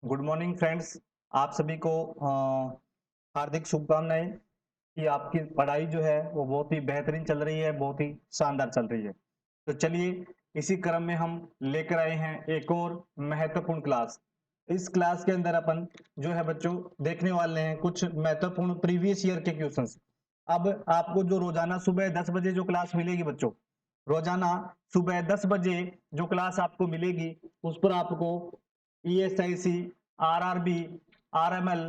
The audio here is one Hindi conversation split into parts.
Good morning friends. आप सभी को हार्दिक शुभकामनाएं कि आपकी पढ़ाई जो है वो बहुत ही बेहतरीन चल रही है, बहुत ही शानदार चल रही है। तो चलिए, इसी क्रम में हम लेकर आए हैं एक और महत्वपूर्ण क्लास। इस क्लास के अंदर अपन जो है बच्चों देखने वाले हैं कुछ महत्वपूर्ण प्रीवियस ईयर के क्वेश्चंस। अब आपको जो रोजाना सुबह 10 बजे जो क्लास मिलेगी बच्चों, रोजाना सुबह 10 बजे जो क्लास आपको मिलेगी, उस पर आपको ESIC, RRB, RML,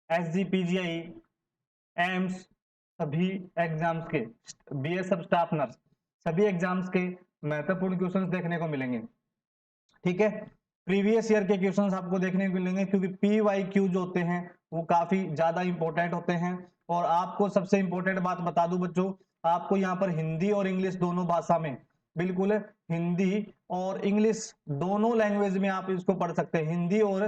SGPGI, AIIMS, सभी एग्जाम्स के, BSF स्टाफ नर्स, सभी एग्जाम्स के महत्वपूर्ण क्वेश्चंस देखने को मिलेंगे। ठीक है, प्रीवियस ईयर के क्वेश्चंस आपको देखने को मिलेंगे क्योंकि PYQ जो होते हैं वो काफी ज्यादा इंपॉर्टेंट होते हैं। और आपको सबसे इंपॉर्टेंट बात बता दूं बच्चों, आपको यहाँ पर हिंदी और इंग्लिश दोनों भाषा में, बिल्कुल हिंदी और इंग्लिश दोनों लैंग्वेज में आप इसको पढ़ सकते हैं, हिंदी और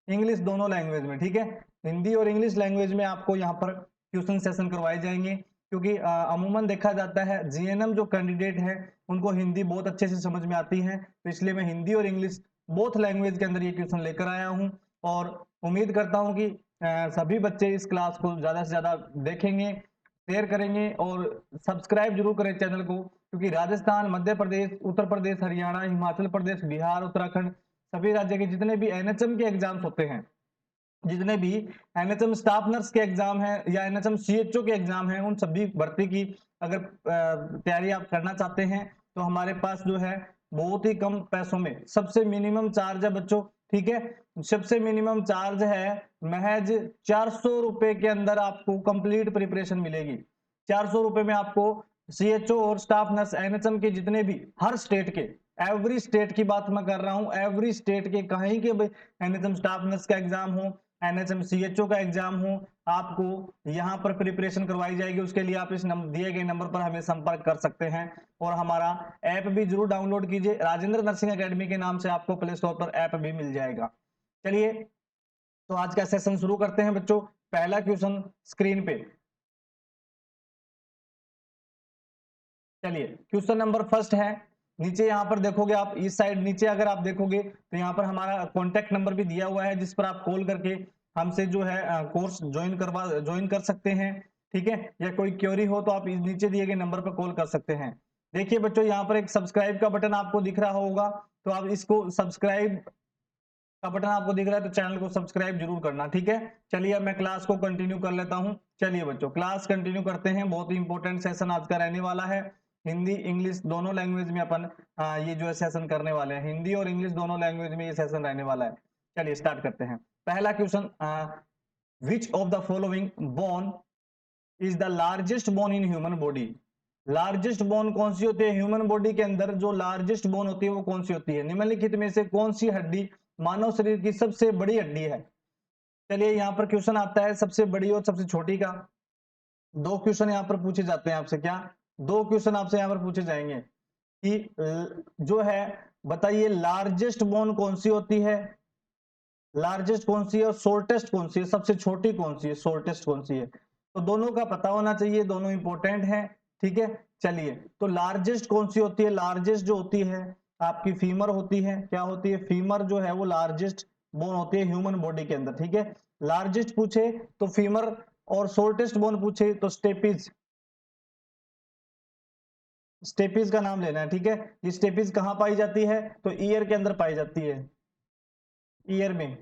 इंग्लिश दोनों लैंग्वेज में। ठीक है, हिंदी और इंग्लिश लैंग्वेज में आपको यहाँ पर ट्यूशन सेशन करवाए जाएंगे क्योंकि अमूमन देखा जाता है GNM जो कैंडिडेट है उनको हिंदी बहुत अच्छे से समझ में आती है, तो इसलिए मैं हिंदी और इंग्लिश बोथ लैंग्वेज के अंदर ये क्वेश्चन लेकर आया हूं। और उम्मीद करता हूं कि सभी बच्चे इस क्लास को ज्यादा से ज्यादा देखेंगे, शेयर करेंगे और सब्सक्राइब जरूर करें चैनल को, क्योंकि राजस्थान, मध्य प्रदेश, उत्तर प्रदेश, हरियाणा, हिमाचल प्रदेश, बिहार, उत्तराखंड, सभी राज्य के जितने भी NHM के एग्जाम्स होते हैं, जितने भी NHM स्टाफ नर्स के एग्जाम है या NHM CHO के एग्जाम है, उन सभी भर्ती की अगर तैयारी आप करना चाहते हैं तो हमारे पास जो है बहुत ही कम पैसों में सबसे मिनिमम चार्ज है बच्चों। ठीक है, सबसे मिनिमम चार्ज है महज 400 रुपए के अंदर आपको कंप्लीट प्रिपरेशन मिलेगी। 400 रुपए में आपको CHO और स्टाफ नर्स NHM के जितने भी, हर स्टेट के, एवरी स्टेट की बात मैं कर रहा हूं, एवरी स्टेट के कहीं के NHM स्टाफ नर्स का एग्जाम हो, NHM CHO का एग्जाम हो, आपको यहां पर प्रिपरेशन करवाई जाएगी। उसके लिए आप इस दिए गए नंबर पर हमें संपर्क कर सकते हैं और हमारा ऐप भी जरूर डाउनलोड कीजिए। राजेंद्र नर्सिंग एकेडमी के नाम से आपको प्ले स्टोर पर ऐप भी मिल जाएगा। चलिए, तो आज का सेशन शुरू करते हैं बच्चों। पहला क्वेश्चन स्क्रीन पे, चलिए क्वेश्चन नंबर फर्स्ट है। नीचे यहाँ पर देखोगे आप, इस साइड नीचे अगर आप देखोगे तो यहाँ पर हमारा कॉन्टेक्ट नंबर भी दिया हुआ है जिस पर आप कॉल करके हमसे जो है कोर्स ज्वाइन कर सकते हैं। ठीक है, या कोई क्वेरी हो तो आप इस नीचे दिए गए नंबर पर कॉल कर सकते हैं। देखिए बच्चों, यहाँ पर एक सब्सक्राइब का बटन आपको दिख रहा होगा, तो आप इसको सब्सक्राइब का बटन आपको दिख रहा है तो चैनल को सब्सक्राइब जरूर करना। ठीक है, चलिए अब मैं क्लास को कंटिन्यू कर लेता हूं। चलिए बच्चों, क्लास कंटिन्यू करते हैं। बहुत ही इंपॉर्टेंट सेशन आज का रहने वाला है। हिंदी इंग्लिश दोनों लैंग्वेज में अपन ये जो है सेशन करने वाले हैं, हिंदी और इंग्लिश दोनों लैंग्वेज में ये सेशन रहने वाला है। चलिए स्टार्ट करते हैं। पहला question, which of the following bone is the largest bone in human body. Largest bone कौन सी होती है ह्यूमन बॉडी के अंदर? जो लार्जेस्ट बोन होती है वो कौन सी होती है? निम्नलिखित में से कौन सी हड्डी मानव शरीर की सबसे बड़ी हड्डी है? चलिए, यहाँ पर क्वेश्चन आता है सबसे बड़ी और सबसे छोटी का। दो क्वेश्चन यहाँ पर पूछे जाते हैं आपसे। क्या? दो क्वेश्चन आपसे यहाँ पर पूछे जाएंगे कि जो है बताइए लार्जेस्ट बोन कौन सी होती है, लार्जेस्ट कौन सी है और शॉर्टेस्ट कौन सी है, सबसे छोटी कौन सी है, शॉर्टेस्ट कौन सी है। तो दोनों का पता होना चाहिए, दोनों इंपॉर्टेंट है। ठीक है, चलिए तो लार्जेस्ट कौन सी होती है? लार्जेस्ट जो होती है आपकी फीमर होती है। क्या होती है? फीमर जो है वो लार्जेस्ट बोन होती है ह्यूमन बॉडी के अंदर। ठीक है, लार्जेस्ट पूछे तो फीमर और शॉर्टेस्ट बोन पूछे तो स्टेपिज। स्टेपिज का नाम लेना है। ठीक है, ये स्टेपिज कहाँ पाई जाती है? तो ईयर के अंदर पाई जाती है, ईयर में।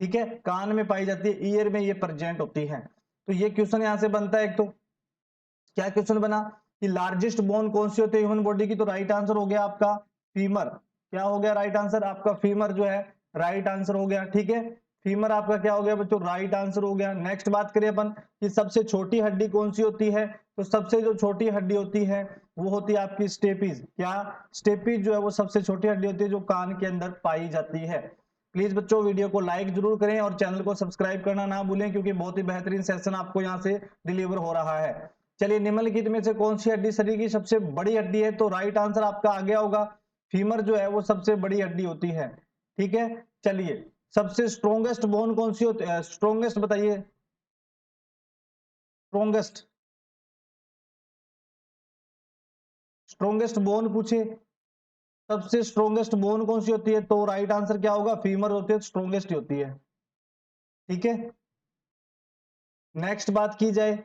ठीक है, कान में पाई जाती है, ईयर में ये प्रेजेंट होती है। तो ये क्वेश्चन यहां से बनता है। एक तो क्या क्वेश्चन बना कि लार्जेस्ट बोन कौन सी होती है ह्यूमन बॉडी की? तो राइट आंसर हो गया आपका फीमर। क्या हो गया राइट आंसर? आपका फीमर जो है राइट आंसर हो गया। ठीक है, फीमर आपका क्या हो गया बच्चों? राइट आंसर हो गया। नेक्स्ट बात करें अपन कि सबसे छोटी हड्डी कौन सी होती है, तो सबसे जो छोटी हड्डी होती है वो होती है आपकी स्टेपीज। क्या? स्टेपीज जो है वो सबसे छोटी हड्डी होती है जो कान के अंदर पाई जाती है। प्लीज बच्चों वीडियो को लाइक जरूर करें और चैनल को सब्सक्राइब करना ना भूलें, क्योंकि बहुत ही बेहतरीन सेशन आपको यहाँ से डिलीवर हो रहा है। चलिए, निम्नलिखित में से कौन सी हड्डी शरीर की सबसे बड़ी हड्डी है? तो राइट आंसर आपका आ गया होगा, फीमर जो है वो सबसे बड़ी हड्डी होती है। ठीक है, चलिए सबसे स्ट्रोंगेस्ट बोन कौन सी होती है? स्ट्रोंगेस्ट बताइए, स्ट्रोंगेस्ट, स्ट्रोंगेस्ट बोन पूछे सबसे स्ट्रोंगेस्ट बोन कौन सी होती है? तो राइट आंसर क्या होगा? फीमर होती है, स्ट्रोंगेस्ट होती है। ठीक है, नेक्स्ट बात की जाए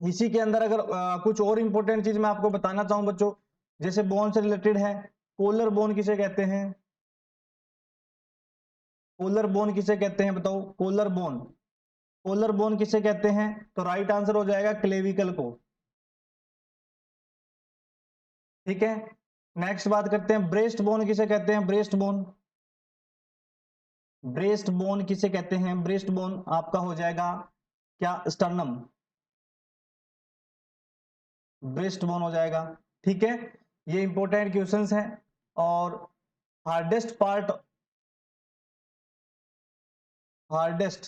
इसी के अंदर अगर कुछ और इंपॉर्टेंट चीज मैं आपको बताना चाहूं बच्चों, जैसे बोन से रिलेटेड है, कोलर बोन किसे कहते हैं? कोलर बोन किसे कहते हैं बताओ? कोलर बोन, कोलर बोन किसे कहते हैं? तो राइट आंसर हो जाएगा क्लेविकल को। ठीक है, नेक्स्ट बात करते हैं ब्रेस्ट बोन किसे कहते हैं? ब्रेस्ट बोन, ब्रेस्ट बोन किसे कहते हैं? ब्रेस्ट बोन आपका हो जाएगा क्या? स्टर्नम, ब्रेस्ट बोन हो जाएगा। ठीक है, ये इंपॉर्टेंट क्वेश्चंस हैं। और हार्डेस्ट पार्ट, हार्डेस्ट,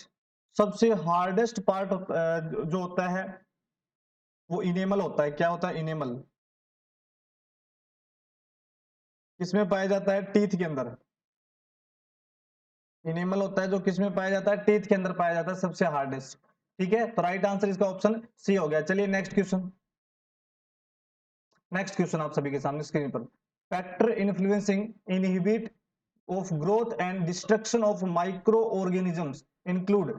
सबसे हार्डेस्ट पार्ट जो होता है वो इनेमल होता है। क्या होता है? इनेमल। किसमें पाया जाता है? टीथ के अंदर। इनेमल होता है जो किसमें पाया जाता है? टीथ के अंदर पाया जाता है, सबसे हार्डेस्ट। ठीक है, तो राइट आंसर इसका ऑप्शन सी हो गया। चलिए नेक्स्ट क्वेश्चन, नेक्स्ट क्वेश्चन आप सभी के सामने स्क्रीन पर। Factor influencing inhibit of growth and destruction of micro organisms include.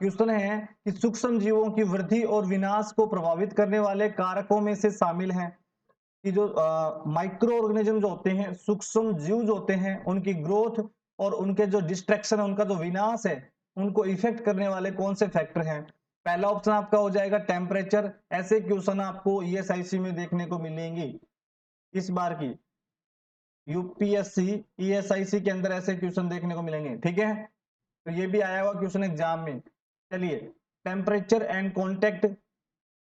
Question है कि सूक्ष्म जीवों की वृद्धि और विनाश को प्रभावित करने वाले कारकों में से शामिल हैं कि जो माइक्रो ऑर्गेनिज्म जो होते हैं, सूक्ष्म जीव जो होते हैं, उनकी ग्रोथ और उनके जो डिस्ट्रक्शन है, उनका जो विनाश है, उनको इफेक्ट करने वाले कौन से फैक्टर हैं? पहला ऑप्शन आपका हो जाएगा टेम्परेचर। ऐसे क्वेश्चन आपको ईएसआईसी में देखने को मिलेंगी। इस बार की यूपीएससी ईएसआईसी के अंदर ऐसे क्वेश्चन देखने को मिलेंगे। ठीक है, तो ये भी आया हुआ क्वेश्चन एग्जाम में। चलिए, temperature and contact,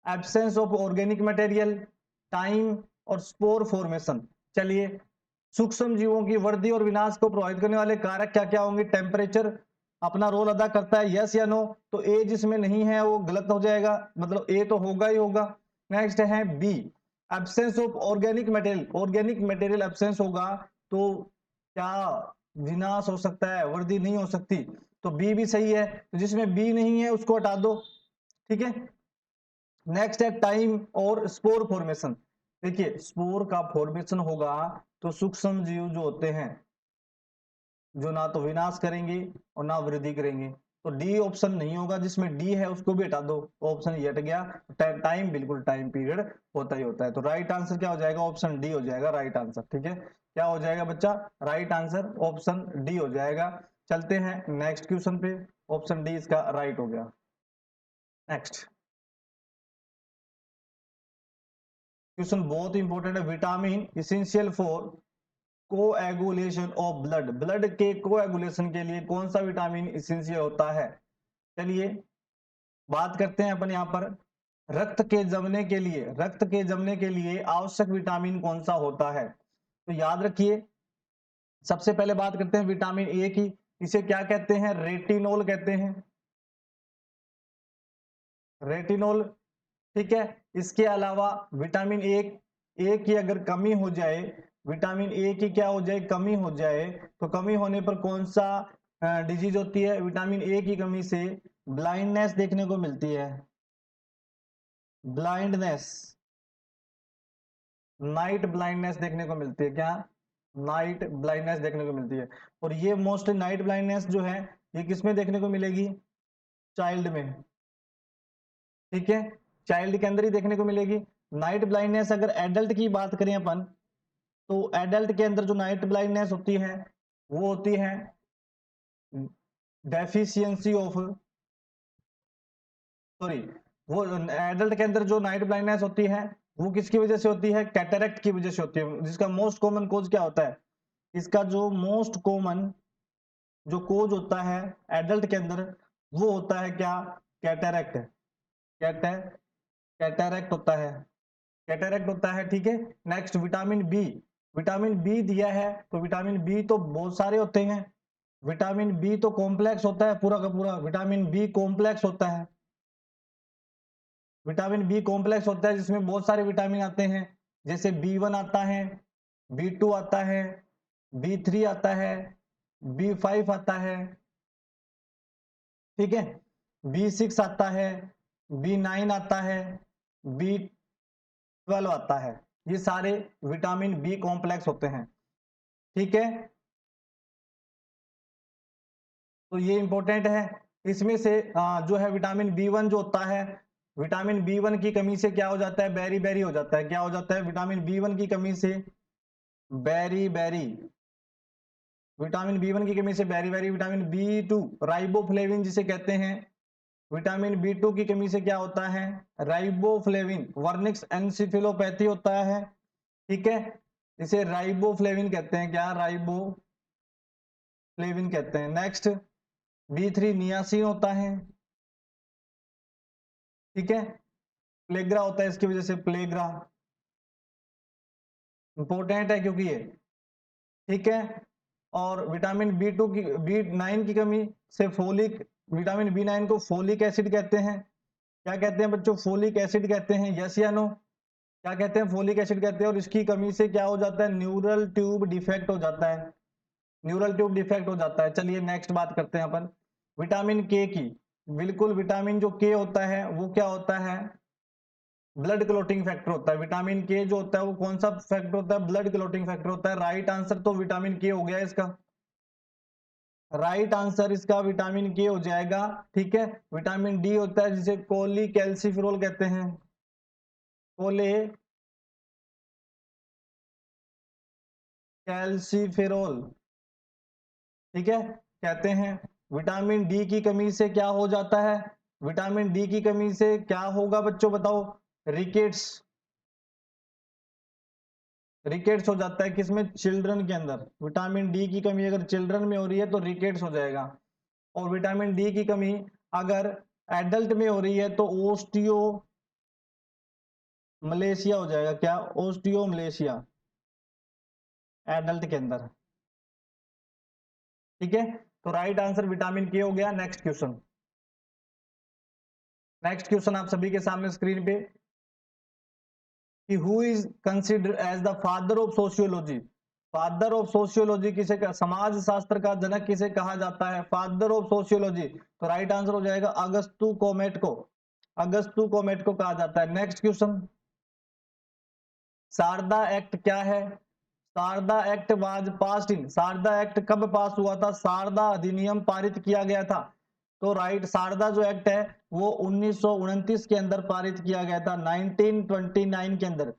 absence of organic material, time और स्पोर फॉर्मेशन। चलिए, सूक्ष्म जीवों की वृद्धि और विनाश को प्रभावित करने वाले कारक क्या क्या होंगे? टेम्परेचर अपना रोल अदा करता है, यस या नो? तो ए जिसमें नहीं है वो गलत हो जाएगा, मतलब ए तो होगा ही होगा। नेक्स्ट है B, absence of organic material, organic material absence होगा तो क्या विनाश हो सकता है, वृद्धि नहीं हो सकती? तो बी भी सही है, तो जिसमें बी नहीं है उसको हटा दो। ठीक है, नेक्स्ट है टाइम और स्पोर फॉर्मेशन। देखिए, स्पोर का फॉर्मेशन होगा तो सूक्ष्म जीव जो होते हैं, जो ना तो विनाश करेंगे और ना वृद्धि करेंगे, तो डी ऑप्शन नहीं होगा, जिसमें डी है उसको भी हटा दो, ऑप्शन ये हट गया। टाइम बिल्कुल टाइम पीरियड होता ही होता है, तो राइट आंसर क्या हो जाएगा? ऑप्शन डी हो जाएगा राइट आंसर। ठीक है, क्या हो जाएगा बच्चा? राइट आंसर ऑप्शन डी हो जाएगा। चलते हैं नेक्स्ट क्वेश्चन पे, ऑप्शन डी इसका राइट हो गया। नेक्स्ट क्वेश्चन बहुत इंपॉर्टेंट है, vitamin essential for coagulation of blood, blood के कोएगुलेशन के लिए कौन सा विटामिन इसेंशियल होता है? चलिए बात करते हैं अपन यहाँ पर, रक्त के जमने के लिए, रक्त के जमने के लिए आवश्यक विटामिन कौन सा होता है? तो याद रखिए, सबसे पहले बात करते हैं विटामिन ए की। इसे क्या कहते हैं? रेटिनोल कहते हैं, रेटिनोल। ठीक है, इसके अलावा विटामिन ए की अगर कमी हो जाए, विटामिन ए की क्या हो जाए? कमी हो जाए, तो कमी होने पर कौन सा डिजीज होती है? विटामिन ए की कमी से ब्लाइंडनेस देखने को मिलती है, ब्लाइंडनेस, नाइट ब्लाइंडनेस देखने को मिलती है। क्या? नाइट ब्लाइंडनेस देखने को मिलती है। और ये मोस्टली नाइट ब्लाइंडनेस जो है, ये किसमें देखने को मिलेगी? चाइल्ड में। ठीक है, चाइल्ड के अंदर ही देखने को मिलेगी नाइट ब्लाइंडनेस। अगर एडल्ट की बात करें अपन, तो एडल्ट के अंदर जो नाइट ब्लाइंडनेस होती है वो होती है डेफिशिएंसी ऑफ, सॉरी, वो एडल्ट के अंदर जो नाइट ब्लाइंडनेस होती है वो किसकी वजह से होती है? कैटरेक्ट की वजह से होती है। जिसका मोस्ट कॉमन कोज क्या होता है? इसका जो मोस्ट कॉमन जो कोज होता है एडल्ट के अंदर, वो होता है क्या? कैटरेक्ट, कैटरेक्ट होता है, कैटरेक्ट होता है। ठीक है, next vitamin B, vitamin B दिया है, तो विटामिन बी तो बहुत सारे होते हैं। विटामिन बी तो कॉम्प्लेक्स होता है, पूरा का पूरा विटामिन बी कॉम्प्लेक्स होता है। विटामिन बी कॉम्प्लेक्स होता है जिसमें बहुत सारे विटामिन आते हैं, जैसे बी 1 आता है, बी 2 आता है, बी 3 आता है, बी 5 आता है। ठीक है, बी 6 आता है, बी 9 आता है, बी 12 आता है। ये सारे विटामिन बी कॉम्प्लेक्स होते हैं, ठीक है। तो ये इंपॉर्टेंट है। इसमें से जो है विटामिन बी 1 जो होता है, विटामिन बी 1 की कमी से क्या हो जाता है, बेरी बेरी हो जाता है। क्या हो जाता है, विटामिन बी 1 की कमी से बेरी बेरी, विटामिन बी 1 की कमी से beriberi. Vitamin B 2 riboflavin जिसे कहते हैं, विटामिन बी 2 की कमी से क्या होता है, राइबोफ्लेविन, वर्निक्स एनसीफेलोपैथी होता है, ठीक है। इसे राइबोफ्लेविन कहते हैं, क्या, राइबोफ्लेविन कहते हैं। नेक्स्ट बी 3 नियासिन होता है, ठीक है। प्लेग्रा होता है इसकी वजह से, प्लेग्रा इंपॉर्टेंट है क्योंकि ये, ठीक है। और विटामिन बी 2 की, बी 9 की कमी से फोलिक, विटामिन बी 9 को फोलिक एसिड कहते हैं। क्या कहते हैं बच्चों, फोलिक एसिड कहते हैं, यस या नो, क्या कहते हैं, फोलिक एसिड कहते हैं। और इसकी कमी से क्या हो जाता है, न्यूरल ट्यूब डिफेक्ट हो जाता है, न्यूरल ट्यूब डिफेक्ट हो जाता है। चलिए नेक्स्ट बात करते हैं अपन विटामिन के की। बिल्कुल, विटामिन जो के होता है वो क्या होता है, ब्लड क्लोटिंग फैक्टर होता है। विटामिन के जो होता है वो कौन सा फैक्टर होता है, ब्लड क्लोटिंग फैक्टर होता है। राइट आंसर तो विटामिन के हो गया इसका, राइट आंसर इसका विटामिन के हो जाएगा, ठीक है। विटामिन डी होता है जिसे कोलीकैल्सिफेरॉल कहते हैं, कोले कैल्सिफेरॉल, ठीक है, कहते हैं। विटामिन डी की कमी से क्या हो जाता है, विटामिन डी की कमी से क्या होगा बच्चों बताओ, रिकेट्स, रिकेट्स हो जाता है। किसमें, चिल्ड्रन के अंदर। विटामिन डी की कमी अगर चिल्ड्रन में हो रही है तो रिकेट्स हो जाएगा। और विटामिन डी की कमी अगर एडल्ट में हो रही है तो ओस्टियो मलेशिया हो जाएगा, क्या, ओस्टियो मलेशिया, एडल्ट के अंदर, ठीक है। तो राइट आंसर विटामिन के हो गया। नेक्स्ट क्वेश्चन, नेक्स्ट क्वेश्चन आप सभी के सामने स्क्रीन पे, कि who is considered as the father of sociology. Father of sociology किसे, समाज शास्त्र का जनक किसे कहा जाता है, फादर ऑफ सोशियोलॉजी। तो राइट आंसर हो जाएगा अगस्तु कोमेट को, अगस्तु कोमेट को कहा जाता है। नेक्स्ट क्वेश्चन, शारदा एक्ट क्या है, Sharda act was passed in, Sharda act कब पास हुआ था, शारदा अधिनियम पारित किया गया था। तो राइट, शारदा जो एक्ट है वो 1929 के अंदर पारित किया गया था, 1929 के अंदर।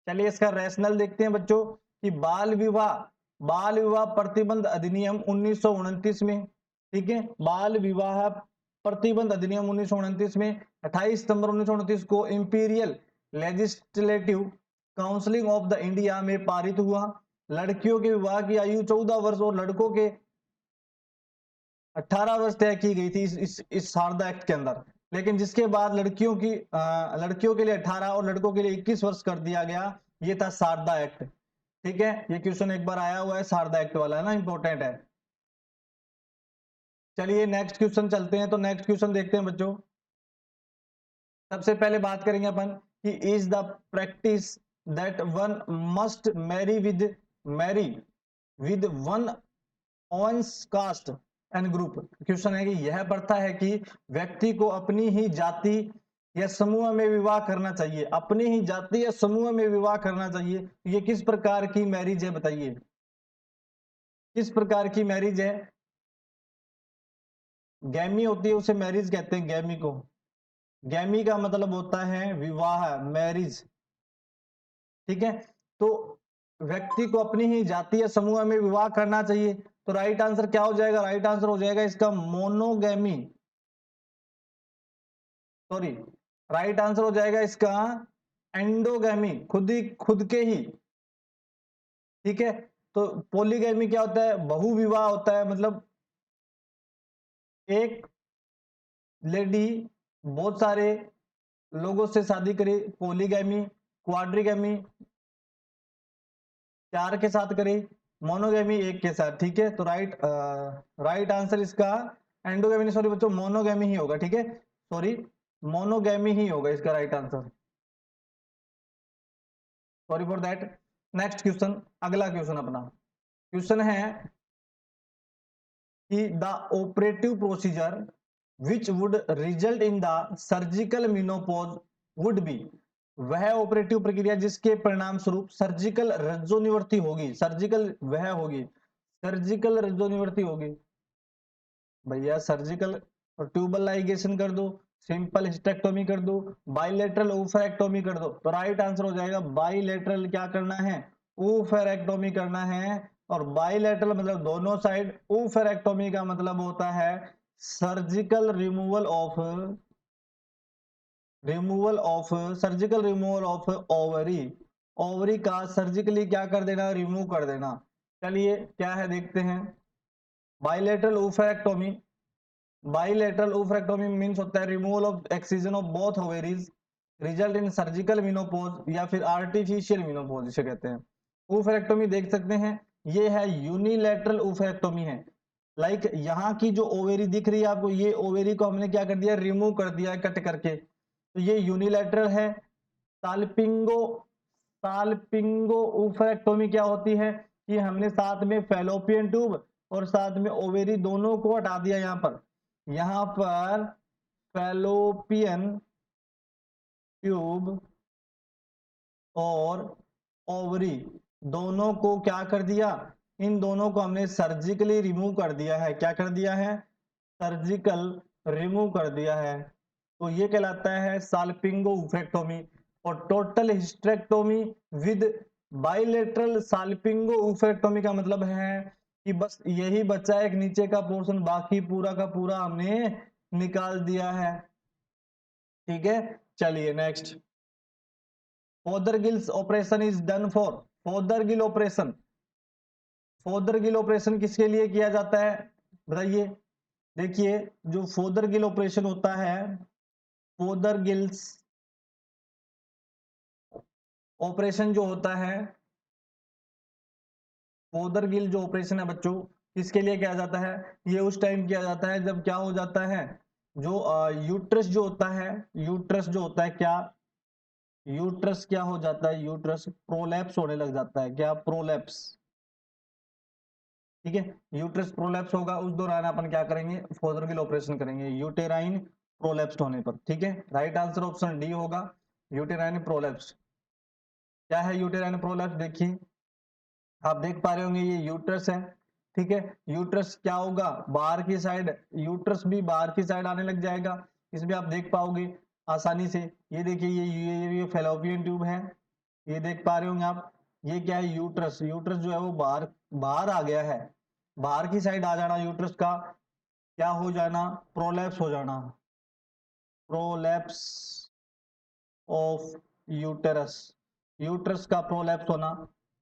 चलिए इसका रैशनल देखते हैं बच्चों, कि बाल विवाह प्रतिबंध अधिनियम 1929 में, ठीक है, बाल विवाह प्रतिबंध अधिनियम 1929 में 28 सितंबर 1929 को imperial legislative counselling of the India में पारित हुआ। लड़कियों के विवाह की आयु 14 वर्ष और लड़कों के 18 वर्ष तय की गई थी इस शारदा एक्ट के अंदर। लेकिन जिसके बाद लड़कियों के लिए 18 और लड़कों के लिए 21 वर्ष कर दिया गया, ये था शारदा एक्ट, ठीक है। ये क्वेश्चन एक बार आया हुआ है, शारदा एक्ट वाला है ना, इंपॉर्टेंट है। चलिए नेक्स्ट क्वेश्चन चलते हैं। तो नेक्स्ट क्वेश्चन देखते हैं बच्चों। सबसे पहले बात करेंगे अपन कि is the practice that one must Mary with one ons cast and group. Question है कि यह प्रथा है कि व्यक्ति को अपनी ही जाति या समूह में विवाह करना चाहिए, अपनी ही जाति या समूह में विवाह करना चाहिए। ये किस प्रकार की मैरिज है बताइए, किस प्रकार की मैरिज है, गैमी होती है उसे मैरिज कहते हैं, गैमी को, गैमी का मतलब होता है विवाह, मैरिज, ठीक है। तो व्यक्ति को अपनी ही जाति या समूह में विवाह करना चाहिए। तो राइट आंसर क्या हो जाएगा, राइट आंसर हो जाएगा इसका मोनोगैमी, सॉरी, राइट आंसर हो जाएगा इसका एंडोगैमी, खुद के ही, ठीक है। तो पॉलीगैमी क्या होता है, बहुविवाह होता है, मतलब एक लेडी बहुत सारे लोगों से शादी करे, पॉलीगैमी। क्वाड्रीगैमी 4 के साथ करे, मोनोगैमी 1 के साथ, ठीक है। तो राइट आंसर इसका एंडोगैमी, सॉरी बच्चों, मोनोगैमी ही होगा, ठीक है, सॉरी, मोनोगैमी ही होगा इसका right answer, sorry for that. Next question, अगला क्वेश्चन अपना क्वेश्चन है कि the operative procedure which would result in the surgical menopause would be. वह ऑपरेटिव प्रक्रिया जिसके परिणाम स्वरूप सर्जिकल रज्जोनिवृत्ति होगी, सर्जिकल वह होगी, सर्जिकल रज्जोनिवृत्ति होगी। भैया सर्जिकल ट्यूबल लाइगेशन कर दो, सिंपल हिस्टेक्टोमी कर दो, बाइलेटरल ओफेरेक्टोमी कर दो, तो राइट आंसर हो जाएगा बाइलेटरल क्या करना है, ओफेरेक्टोमी करना है। और बाइलेटरल मतलब दोनों साइड, ओफेरेक्टोमी का मतलब होता है surgical surgical removal of ovary, ovary का सर्जिकली क्या कर देना, रिमूव कर देना। चलिए क्या है देखते हैं। बाइलेटरल ओफेरेक्टोमी, बाइलेटरल ओफरेक्टोमी मींस होता है removal of excision of both ovaries result in surgical menopause या फिर आर्टिफिशियल मेनोपॉज जिसे कहते हैं। ओफरेक्टोमी देख सकते हैं, ये है यूनिलैटरल ओफरेक्टोमी है। लाइक यहाँ की जो ओवेरी दिख रही है आपको, ये ओवेरी को हमने क्या कर दिया, रिमूव कर दिया कट करके, तो ये यूनिलैटरल है। साल्पिंगो, साल्पिंगो ओफरेक्टोमी क्या होती है कि हमने साथ में फेलोपियन ट्यूब और साथ में ओवेरी दोनों को हटा दिया। यहाँ पर फैलोपियन ट्यूब और ओवरी दोनों को क्या कर दिया, इन दोनों को हमने सर्जिकली रिमूव कर दिया है। क्या कर दिया है, सर्जिकल रिमूव कर दिया है। तो ये कहलाता है साल्पिंगो उफेक्टोमी। और टोटल हिस्टेक्टोमी विद बाइलेटरल साल्पिंगो उफेक्टोमी का मतलब है कि बस यही बचा एक नीचे का पोर्शन, बाकी पूरा का पूरा हमने निकाल दिया है। ठीक है, चलिए next. Fothergill's operation is done for, Fothergill operation, Fothergill operation किसके लिए किया जाता है बताइए। देखिए जो फोदरगिल ऑपरेशन होता है, फोदरगिल्स ऑपरेशन जो होता है, फोदरगिल जो ऑपरेशन है बच्चों, किसके लिए किया जाता है, ये उस टाइम किया जाता है जब क्या हो जाता है, जो यूट्रस जो होता है, यूट्रस जो होता है क्या, यूट्रस क्या हो जाता है, यूट्रस प्रोलैप्स होने लग जाता है, क्या प्रोलैप्स। ठीक है, यूट्रस प्रोलैप्स होगा, उस दौरान अपन क्या करेंगे, फोदरगिल ऑपरेशन करेंगे यूटेराइन प्रोलैप्स होने पर। ठीक है, राइट आंसर ऑप्शन डी होगा, यूटेराइन प्रोलैप्स। क्या है यूटेराइन प्रोलैप्स, देखिए आप देख पा रहे होंगे ये यूट्रस है। ठीक है, यूट्रस क्या होगा, बाहर की साइड, यूट्रस भी बाहर की साइड आने लग जाएगा। इसमें आप देख पाओगे आसानी से, ये देखिए ये फेलोपियन ट्यूब है, ये देख पा रहे होंगे आप। ये क्या है, यूट्रस, यूट्रस जो है वो बाहर बाहर आ गया है, बाहर की साइड आ जाना यूट्रस का, क्या हो जाना, प्रोलैप्स हो जाना, प्रोलैप्स ऑफ यूटेरस, यूट्रस का प्रोलैप्स होना।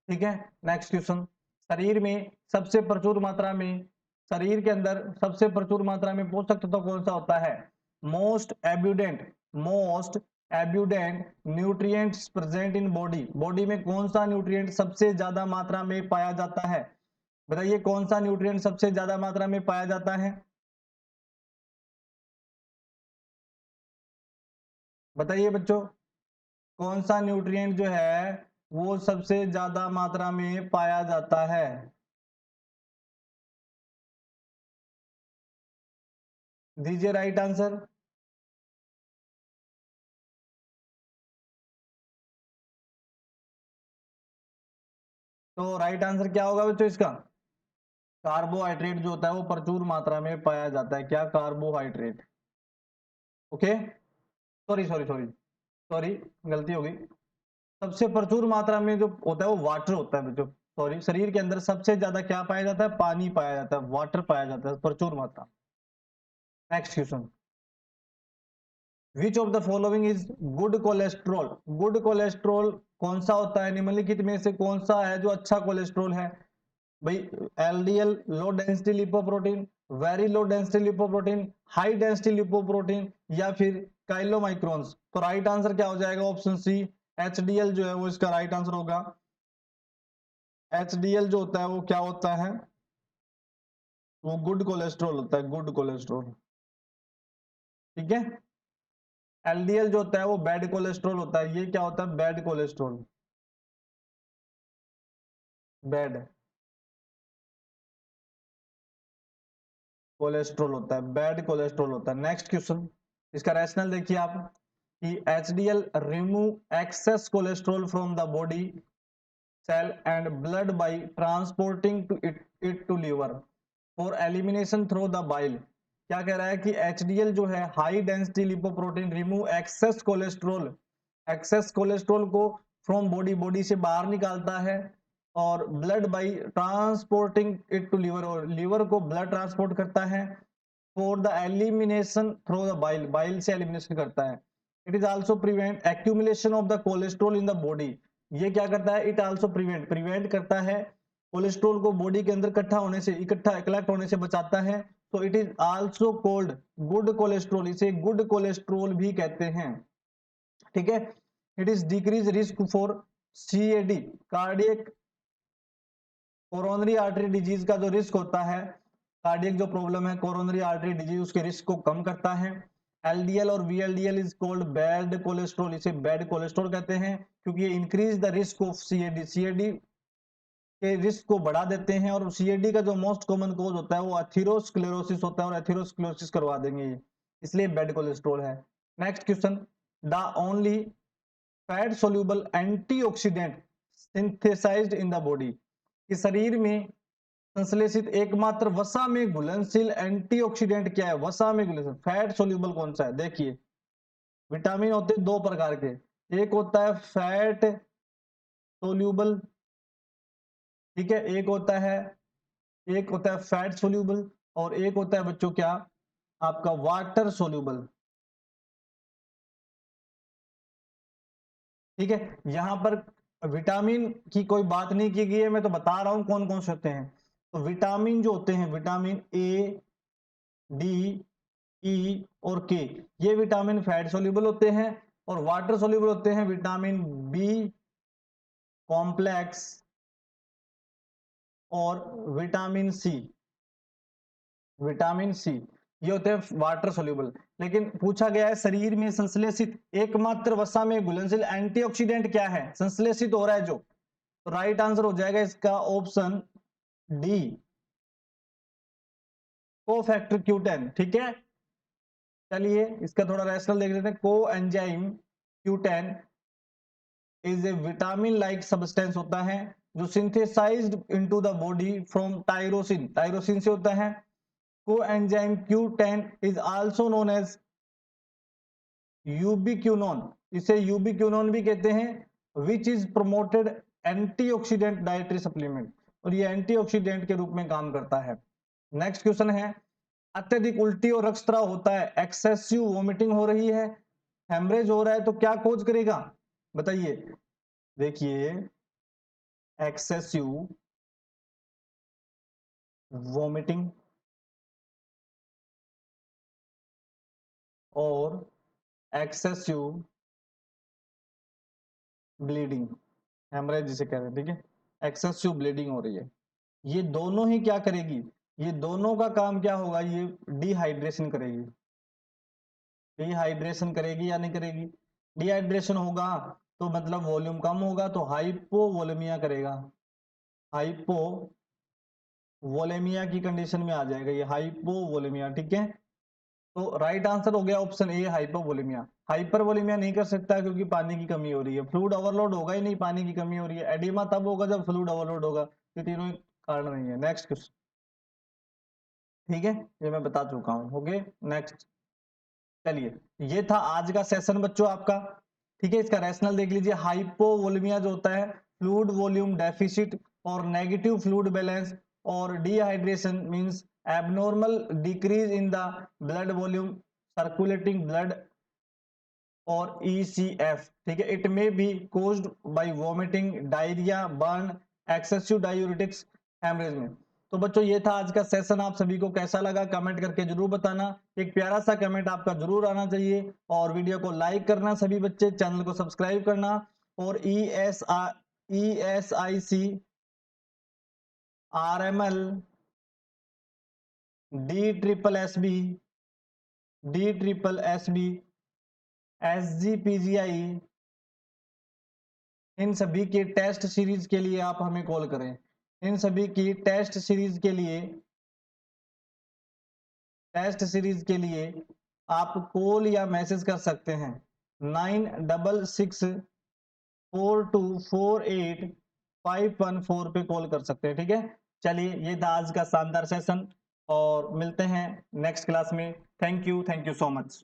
ठीक है, नेक्स्ट क्वेश्चन। शरीर में सबसे प्रचुर मात्रा में, शरीर के अंदर सबसे प्रचुर मात्रा में पोषक तत्व कौन सा होता है, most abundant, most abundant nutrients present in body, body में कौन सा न्यूट्रिएंट सबसे ज्यादा मात्रा में पाया जाता है, बताइए कौन सा न्यूट्रिएंट सबसे ज्यादा मात्रा में पाया जाता है, बताइए बच्चों कौन सा न्यूट्रिएंट जो है वो सबसे ज्यादा मात्रा में पाया जाता है। दीजिए राइट आंसर। तो राइट आंसर क्या होगा बच्चों इसका, कार्बोहाइड्रेट जो होता है वो प्रचुर मात्रा में पाया जाता है, क्या, carbohydrate. Okay, sorry sorry sorry sorry, गलती हो गई। सबसे प्रचुर मात्रा में जो होता है वो वाटर होता है बच्चों, सॉरी, शरीर के अंदर सबसे ज्यादा क्या पाया जाता है, पानी पाया जाता है, वाटर पाया जाता है प्रचुर मात्रा। Next question. Which of the following is good cholesterol, good cholesterol कौन सा होता है, निम्नलिखित में से कौन सा है जो अच्छा कोलेस्ट्रॉल है भाई, LDL low density lipoprotein, very low density lipoprotein, high density lipoprotein, या फिर काइलोमाइक्रोन्स। तो राइट आंसर क्या हो जाएगा, ऑप्शन सी, एचडीएल जो है वो इसका राइट आंसर होगा। एचडीएल जो होता है वो क्या होता है, वो गुड कोलेस्ट्रॉल होता है, गुड कोलेस्ट्रॉल। ठीक है, एलडीएल जो होता है वो बैड कोलेस्ट्रॉल होता है, ये क्या होता है, बैड कोलेस्ट्रॉल, बैड कोलेस्ट्रॉल होता है, बैड कोलेस्ट्रॉल होता है। नेक्स्ट क्वेश्चन, इसका रैशनल देखिए आप। कि HDL remove excess cholesterol from the body cell and blood by transporting it to liver for elimination through the bile। क्या कह रहा है कि HDL जो है high density lipoprotein remove excess cholesterol को फ्रॉम बॉडी से बाहर निकालता है और blood by transporting it to liver, और लिवर को ब्लड ट्रांसपोर्ट करता है for the elimination through the bile से एलिमिनेशन करता है। It is also prevent accumulation of the cholesterol in the body. ये क्या करता है, इट आल्सो प्रिवेंट करता है कोलेस्ट्रोल को बॉडी के अंदर इकट्ठा कलेक्ट होने से बचाता है। तो it is also cold good cholesterol, इसे गुड कोलेस्ट्रोल भी कहते हैं। ठीक है, it is decrease risk for CAD cardiac coronary artery disease का जो रिस्क होता है, कार्डियक जो प्रॉब्लम है कोरोनरी आर्टरी डिजीज, उसके रिस्क को कम करता है। LDL और VLDL is called bad cholesterol, इसे बैड कोलेस्ट्रॉल कहते हैं क्योंकि ये increase the risk of CAD के रिस्क को बढ़ा देते हैं। और CAD का जो मोस्ट कॉमन कॉज होता है वो एथेरोस्क्लेरोसिस होता है और एथेरोस्क्लेरोसिस करवा देंगे ये, इसलिए बैड कोलेस्ट्रॉल है। Next question, the only fat soluble antioxidant synthesised in the body, इस शरीर में संश्लेषित एकमात्र वसा में घुलनशील एंटीऑक्सीडेंट क्या है? वसा में घुलनशील फैट सोल्यूबल कौन सा है? देखिए विटामिन होते हैं दो प्रकार के, एक होता है फैट सोल्यूबल, ठीक है, एक होता है फैट सोल्यूबल और एक होता है बच्चों क्या, आपका वाटर सोल्यूबल। ठीक है, यहां पर विटामिन की कोई बात नहीं की गई है, मैं तो बता रहा हूं कौन कौन से होते हैं। तो विटामिन जो होते हैं विटामिन A, D, E और K, ये विटामिन फैट सोल्यूबल होते हैं। और वाटर सोल्यूबल होते हैं विटामिन B कॉम्प्लेक्स और विटामिन सी, ये होते हैं वाटर सोल्यूबल। लेकिन पूछा गया है शरीर में संश्लेषित एकमात्र वसा में घुलनशील एंटीऑक्सीडेंट क्या है, संश्लेषित हो रहा है जो, तो राइट आंसर हो जाएगा इसका ऑप्शन डी, कोफैक्टर Q10। ठीक है, चलिए इसका थोड़ा रैशनल देख लेते हैं। Coenzyme Q10 is a vitamin like substance होता है जो synthesised into the body from tyrosine से होता है। Coenzyme Q10 is also known as ubiquinone, इसे यूबिक्विनोन भी कहते हैं, which is promoted antioxidant dietary supplement, और ये एंटीऑक्सीडेंट के रूप में काम करता है। नेक्स्ट क्वेश्चन है, अत्यधिक उल्टी और रक्तस्राव होता है, एक्सेसिव वोमिटिंग हो रही है, हेमरेज हो रहा है, तो क्या खोज करेगा बताइए। देखिए एक्सेसिव वोमिटिंग और एक्सेसिव ब्लीडिंग, हेमरेज जिसे कह रहे हैं, ठीक है, एक्सेसिव ब्लीडिंग हो रही है, ये दोनों ही क्या करेगी, ये दोनों का काम क्या होगा, ये डिहाइड्रेशन करेगी। डिहाइड्रेशन करेगी या नहीं करेगी? डिहाइड्रेशन होगा तो मतलब वॉल्यूम कम होगा, तो हाइपोवोलेमिया करेगा, हाइपोवोलेमिया की कंडीशन में आ जाएगा ये हाइपोवोलेमिया। ठीक है, तो राइट आंसर हो गया ऑप्शन ए, हाइपोवोलेमिया। हाइपरवोलेमिया नहीं कर सकता क्योंकि पानी की कमी हो रही है, फ्लूइड ओवरलोड होगा ही नहीं, पानी की कमी हो रही है, एडिमा तब होगा जब फ्लूइड ओवरलोड होगा, ये तीनों कारण नहीं है। नेक्स्ट क्वेश्चन, ठीक है, ये मैं बता चुका हूं। ओके नेक्स्ट, चलिए ये था आज का सेशन बच्चों आपका। ठीक है, इसका रैशनल देख लीजिए। हाइपोवोलेमिया जो होता है फ्लूइड वॉल्यूम डेफिसिट और नेगेटिव फ्लूइड बैलेंस, और dehydration means abnormal decrease in the blood volume circulating blood और ECF। ठीक है, it may be caused by vomiting, diarrhoea, burn, excessive diuretics, haemorrhage में। तो बच्चों ये था आज का सेशन, आप सभी को कैसा लगा कमेंट करके जरूर बताना, एक प्यारा सा कमेंट आपका जरूर आना चाहिए, और वीडियो को लाइक करना सभी बच्चे, चैनल को सब्सक्राइब करना, और ESIC RML DSSB SGPGI, इन सभी के टेस्ट सीरीज के लिए आप हमें कॉल करें। इन सभी की टेस्ट सीरीज के लिए आप कॉल या मैसेज कर सकते हैं। 9664248514 पे कॉल कर सकते हैं। ठीक है, चलिए ये था आज का शानदार सेशन और मिलते हैं नेक्स्ट क्लास में। Thank you so much.